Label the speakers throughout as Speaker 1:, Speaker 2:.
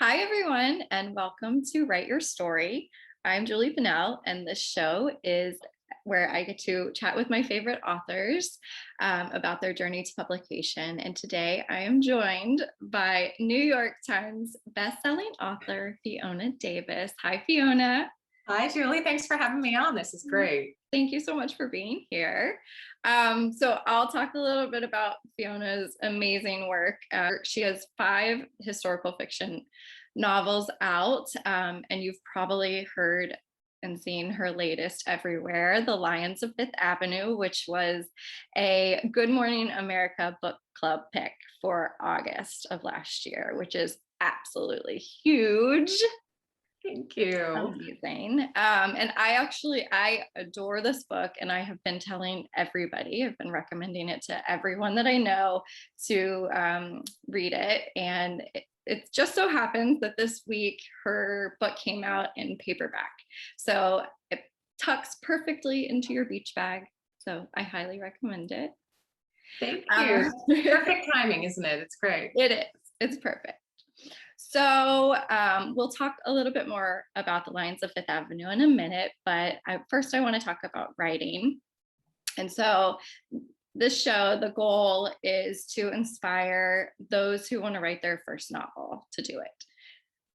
Speaker 1: Hi, everyone, and welcome to Write Your Story. I'm Julie Pennell, and this show is where I get to chat with my favorite authors about their journey to publication. And today I am joined by New York Times bestselling author Fiona Davis. Hi, Fiona.
Speaker 2: Hi, Julie. Thanks for having me on. This is great.
Speaker 1: Thank you so much for being here. So I'll talk a little bit about Fiona's amazing work. She has 5 historical fiction novels out, and you've probably heard and seen her latest everywhere, The Lions of Fifth Avenue, which was a Good Morning America book club pick for August of last year, which is absolutely huge.
Speaker 2: Thank you.
Speaker 1: Amazing. And I adore this book, and I have been telling everybody, I've been recommending it to everyone that I know to read it. And it just so happens that this week her book came out in paperback. So it tucks perfectly into your beach bag. So I highly recommend it.
Speaker 2: Thank you. Perfect timing, isn't it? It's great.
Speaker 1: It is. It's perfect. So we'll talk a little bit more about the Lions of Fifth Avenue in a minute, but first I want to talk about writing. And so this show, the goal is to inspire those who want to write their first novel to do it.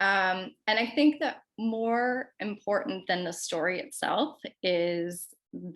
Speaker 1: And I think that more important than the story itself is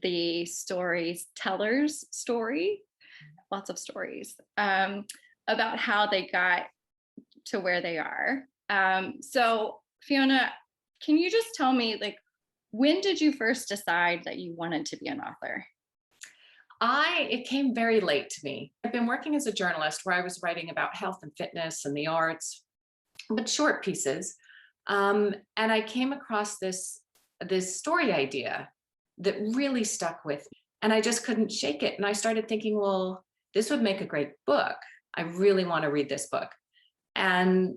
Speaker 1: the storyteller's story, lots of stories, about how they got to where they are. So Fiona, can you just tell me, like, when did you first decide that you wanted to be an author?
Speaker 2: It came very late to me. I've been working as a journalist where I was writing about health and fitness and the arts, but short pieces. And I came across this story idea that really stuck with me, and I just couldn't shake it. And I started thinking, well, this would make a great book. I really want to read this book. And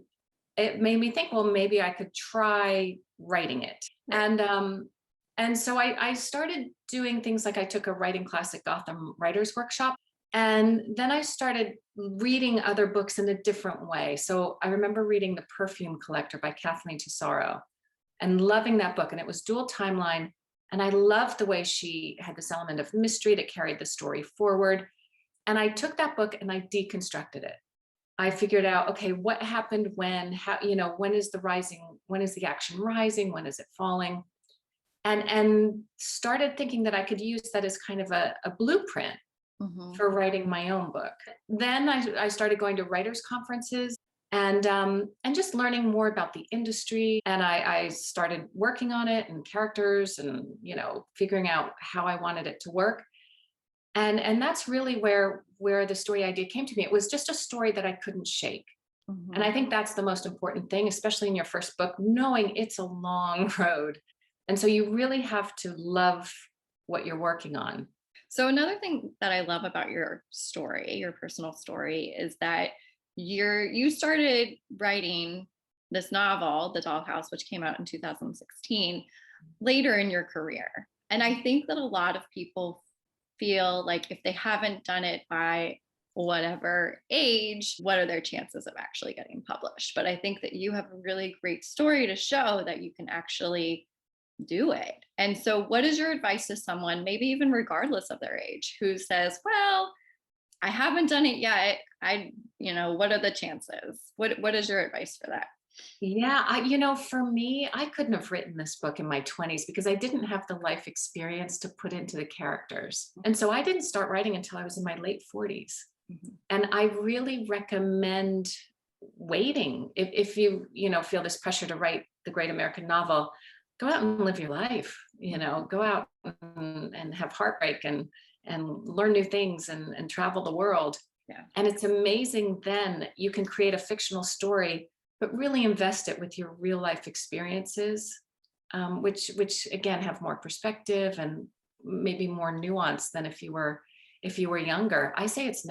Speaker 2: it made me think, well, maybe I could try writing it. And so I started doing things like I took a writing class at Gotham Writers Workshop. And then I started reading other books in a different way. So I remember reading The Perfume Collector by Kathleen Tesaro and loving that book. And it was dual timeline. And I loved the way she had this element of mystery that carried the story forward. And I took that book and I deconstructed it. I figured out, okay, what happened when, how, when is the action rising? When is it falling? And started thinking that I could use that as kind of a blueprint for writing my own book. Then I started going to writers' conferences and just learning more about the industry. And I started working on it and characters and, figuring out how I wanted it to work. And that's really where the story idea came to me. It was just a story that I couldn't shake. And I think that's the most important thing, especially in your first book, knowing it's a long road. And so you really have to love what you're working on.
Speaker 1: So another thing that I love about your story, your personal story, is that you started writing this novel, The Dollhouse, which came out in 2016, later in your career. And I think that a lot of people feel like if they haven't done it by whatever age, what are their chances of actually getting published? But I think that you have a really great story to show that you can actually do it. And so what is your advice to someone, maybe even regardless of their age, who says, well, I haven't done it yet. What are the chances? What is your advice for that?
Speaker 2: Yeah, for me, I couldn't have written this book in my 20s because I didn't have the life experience to put into the characters. And so I didn't start writing until I was in my late 40s. And I really recommend waiting. If you, feel this pressure to write the great American novel, go out and live your life, go out and have heartbreak and learn new things and travel the world.
Speaker 1: Yeah.
Speaker 2: And it's amazing then you can create a fictional story, but really invest it with your real life experiences, which again have more perspective and maybe more nuance than if you were younger. I say it's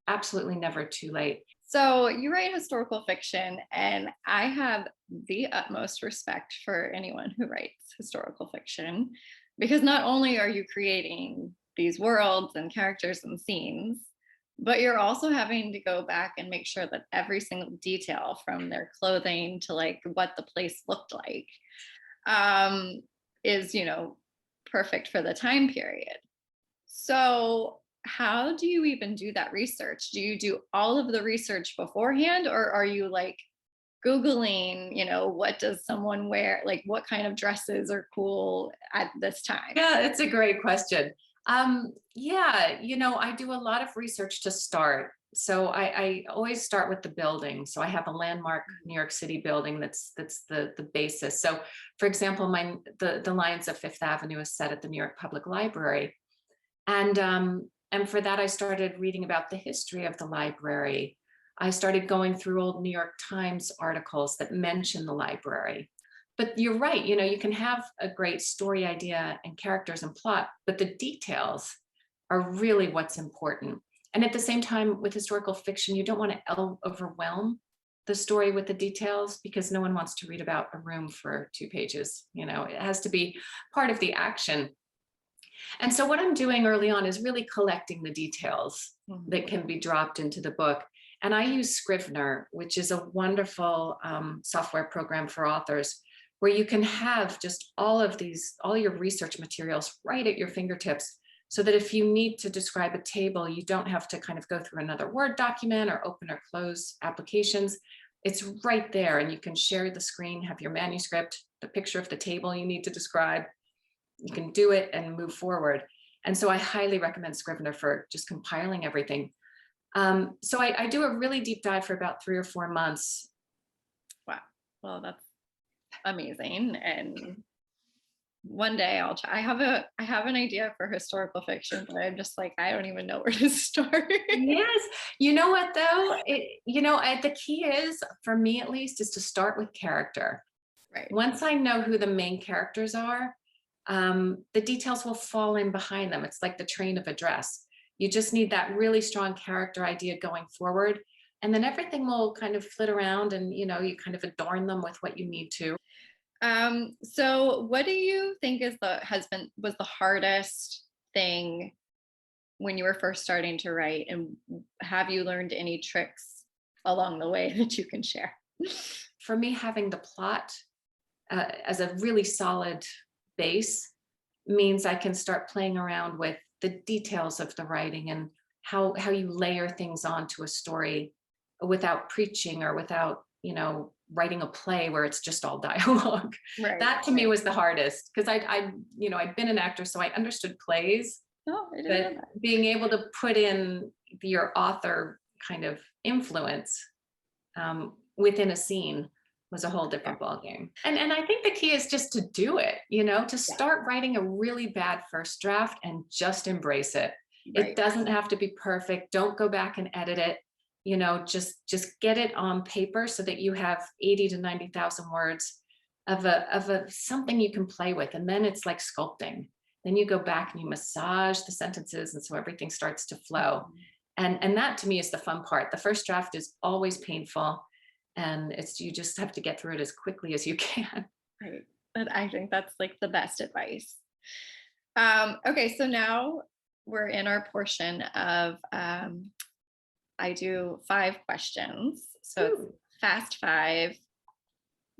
Speaker 2: absolutely never too late.
Speaker 1: So you write historical fiction, and I have the utmost respect for anyone who writes historical fiction, because not only are you creating these worlds and characters and scenes, But you're also having to go back and make sure that every single detail from their clothing to like what the place looked like um, is, perfect for the time period. So, how do you even do that research? Do you do all of the research beforehand, or are you like Googling, what does someone wear? Like, what kind of dresses are cool at this time?
Speaker 2: Yeah, it's a great question. Yeah, I do a lot of research to start. So I always start with the building. So I have a landmark New York City building that's the basis. So for example, the Lions of Fifth Avenue is set at the New York Public Library. And for that, I started reading about the history of the library. I started going through old New York Times articles that mention the library. But you're right, you can have a great story idea and characters and plot, but the details are really what's important. And at the same time, with historical fiction, you don't want to overwhelm the story with the details because no one wants to read about a room for 2 pages. It has to be part of the action. And so what I'm doing early on is really collecting the details that can be dropped into the book. And I use Scrivener, which is a wonderful software program for authors, where you can have just all your research materials right at your fingertips, so that if you need to describe a table, you don't have to kind of go through another Word document or open or close applications. It's right there, and you can share the screen, have your manuscript, the picture of the table you need to describe. You can do it and move forward. And so I highly recommend Scrivener for just compiling everything. So I do a really deep dive for about 3 or 4 months.
Speaker 1: Wow. Well, that's amazing. And one day I'll try. I have an idea for historical fiction, but I'm just like, I don't even know where to start.
Speaker 2: Yes. You know what though? The key is, for me at least, is to start with character.
Speaker 1: Right.
Speaker 2: Once I know who the main characters are, the details will fall in behind them. It's like the train of a dress. You just need that really strong character idea going forward. And then everything will kind of flit around, and you kind of adorn them with what you need to.
Speaker 1: So what do you think was the hardest thing when you were first starting to write? And have you learned any tricks along the way that you can share?
Speaker 2: For me, having the plot as a really solid base means I can start playing around with the details of the writing and how you layer things onto a story without preaching or without, writing a play where it's just all dialogue.
Speaker 1: Right.
Speaker 2: That to me was the hardest, because I'd been an actor, so I understood plays,
Speaker 1: Oh, I didn't know
Speaker 2: but
Speaker 1: that.
Speaker 2: being able to put in your author kind of influence within a scene was a whole different ballgame. And I think the key is just to do it, to start writing a really bad first draft and just embrace it.
Speaker 1: Right.
Speaker 2: It doesn't have to be perfect. Don't go back and edit it. Just get it on paper so that you have 80 to 90,000 words of a something you can play with. And then it's like sculpting. Then you go back and you massage the sentences, and so everything starts to flow. And that to me is the fun part. The first draft is always painful, and you just have to get through it as quickly as you can.
Speaker 1: Right. And I think that's like the best advice. Okay, so now we're in our portion of I do 5 questions. So it's fast 5,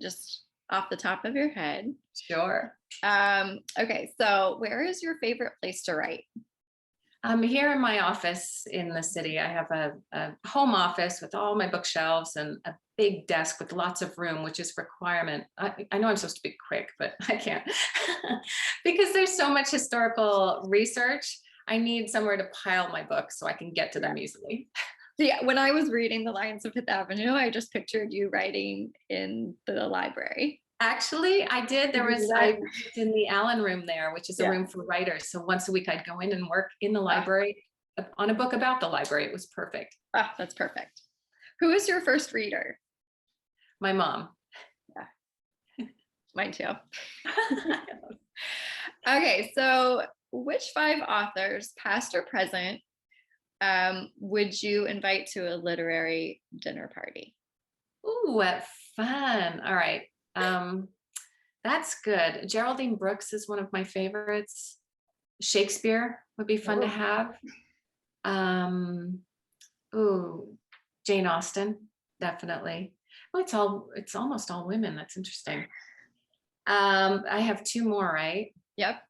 Speaker 1: just off the top of your head.
Speaker 2: Sure.
Speaker 1: Okay, so where is your favorite place to write?
Speaker 2: Here in my office in the city. I have a home office with all my bookshelves and a big desk with lots of room, which is a requirement. I know I'm supposed to be quick, but I can't because there's so much historical research. I need somewhere to pile my books so I can get to them easily.
Speaker 1: Yeah, when I was reading The Lions of Fifth Avenue, I just pictured you writing in the library.
Speaker 2: Actually, I did. I
Speaker 1: that?
Speaker 2: worked in the Allen room there, which is a room for writers. So once a week I'd go in and work in the library on a book about the library. It was perfect.
Speaker 1: Oh, that's perfect. Who is your first reader?
Speaker 2: My mom.
Speaker 1: Yeah, mine too. Okay, so which 5 authors, past or present, would you invite to a literary dinner party?
Speaker 2: Ooh, what fun. All right. That's good. Geraldine Brooks is one of my favorites. Shakespeare would be fun to have. Ooh, Jane Austen, definitely. Oh, it's almost all women. That's interesting. I have two more, right?
Speaker 1: Yep.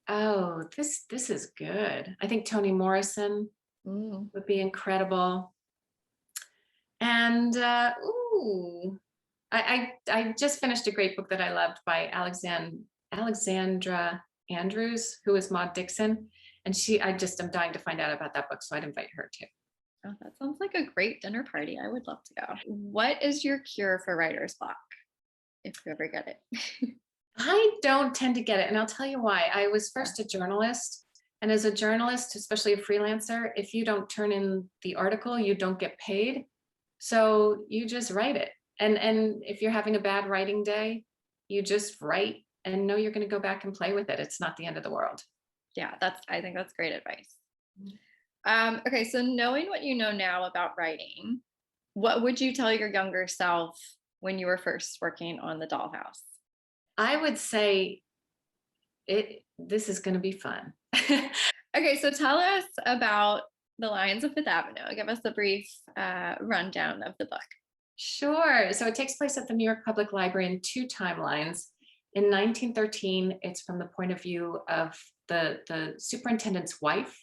Speaker 2: Oh, this is good. I think Toni Morrison
Speaker 1: Mm.
Speaker 2: would be incredible. And I just finished a great book that I loved by Alexandra Andrews, who is Maud Dixon. And I'm dying to find out about that book. So I'd invite her too.
Speaker 1: Oh, that sounds like a great dinner party. I would love to go. What is your cure for writer's block, if you ever get it?
Speaker 2: I don't tend to get it. And I'll tell you why. I was first a journalist. And as a journalist, especially a freelancer, if you don't turn in the article, you don't get paid. So you just write it. And if you're having a bad writing day, you just write and know you're going to go back and play with it. It's not the end of the world.
Speaker 1: Yeah, I think that's great advice. Okay, so knowing what you know now about writing, what would you tell your younger self when you were first working on the dollhouse?
Speaker 2: I would say this is going to be fun.
Speaker 1: Okay, so tell us about the Lions of Fifth Avenue. Give us a brief rundown of the book.
Speaker 2: Sure. So it takes place at the New York Public Library in two timelines. In 1913, it's from the point of view of the superintendent's wife,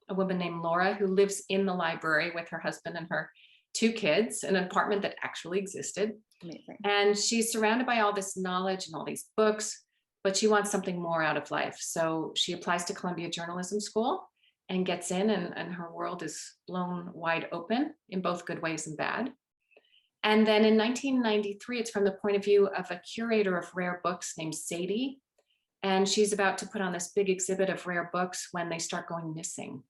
Speaker 2: a woman named Laura, who lives in the library with her husband and her two kids in an apartment that actually existed.
Speaker 1: Amazing.
Speaker 2: And she's surrounded by all this knowledge and all these books, but she wants something more out of life. So she applies to Columbia Journalism School and gets in, and her world is blown wide open in both good ways and bad. And then in 1993, it's from the point of view of a curator of rare books named Sadie. And she's about to put on this big exhibit of rare books when they start going missing.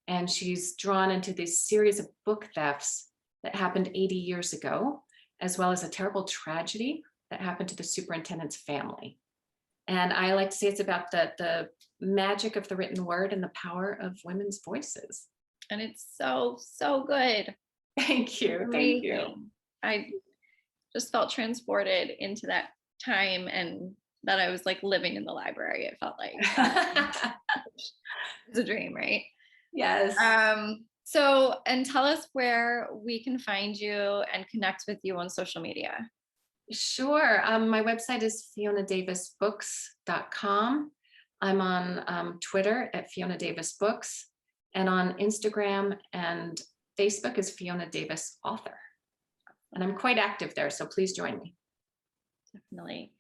Speaker 2: And she's drawn into this series of book thefts that happened 80 years ago, as well as a terrible tragedy that happened to the superintendent's family. And I like to say it's about the magic of the written word and the power of women's voices.
Speaker 1: And it's so, so good.
Speaker 2: Thank you. Thank you.
Speaker 1: Amazing. I just felt transported into that time and that I was like living in the library. It felt like it's a dream, right?
Speaker 2: Yes.
Speaker 1: So, and tell us where we can find you and connect with you on social media.
Speaker 2: Sure. My website is FionaDavisBooks.com. I'm on Twitter at Fiona Davis Books, and on Instagram and Facebook is Fiona Davis Author. And I'm quite active there, so please join me.
Speaker 1: Definitely.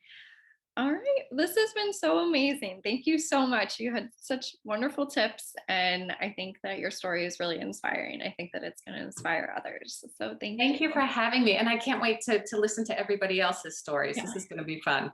Speaker 1: All right. This has been so amazing. Thank you so much. You had such wonderful tips, and I think that your story is really inspiring. I think that it's going to inspire others. So thank you.
Speaker 2: Thank you for having me. And I can't wait to listen to everybody else's stories.
Speaker 1: Yeah.
Speaker 2: This is going to be fun.